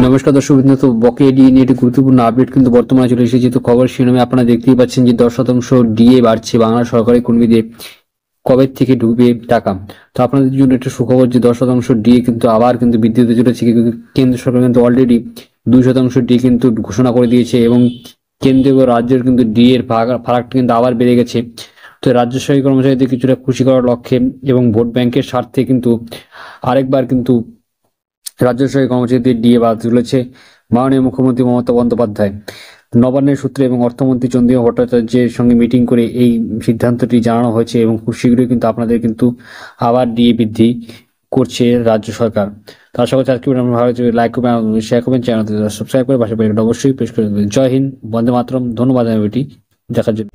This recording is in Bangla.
নমস্কার দর্শক বৃন্দ, তো বকেয়া ডিএ নিয়ে একটি গুরুত্বপূর্ণ আপডেট কিন্তু বর্তমানে চলে এসেছে। তো খবর শিরোনামে আপনারা দেখতেই পাচ্ছেন যে 10% ডিএ বাড়ছে, বাংলা সরকারি কর্মীদের কবে থেকে ঢুকবে টাকা। তো আপনাদের জন্য একটা সুখবর যে 10% ডিএ কিন্তু আবার কিন্তু বৃদ্ধি হতে চলেছে। কেন্দ্র সরকার কিন্তু অলরেডি 2% ডিএ কিন্তু ঘোষণা করে দিয়েছে এবং কেন্দ্র এবং রাজ্যের কিন্তু ডিএ এর ফারাকটা কিন্তু আবার বেড়ে গেছে। তো রাজ্য সরকারি কর্মচারীদের কিছুটা খুশি করার লক্ষ্যে এবং ভোট ব্যাংকের স্বার্থে কিন্তু আরেকবার কিন্তু রাজ্য সরকারি কর্মচারীদের ডিএ বাড়াতে চলেছে মাননীয় মুখ্যমন্ত্রী মমতা বন্দ্যোপাধ্যায়। নবান্নের সূত্রে এবং অর্থমন্ত্রী চন্দ্রিমা ভট্টাচার্যের সঙ্গে মিটিং করে এই সিদ্ধান্তটি জানানো হয়েছে এবং খুব শীঘ্রই কিন্তু আপনাদের কিন্তু আবার ডিএ বৃদ্ধি করছে রাজ্য সরকার। তো আশা করছি আজকে ভালো লাগছে, লাইক করবেন, শেয়ার করবেন, চ্যানেলটি সাবস্ক্রাইব করে পাশে অবশ্যই প্রেস করে দেবেন। জয় হিন্দ, বন্দে মাতরম। ধন্যবাদ ভিডিওটি দেখার জন্য।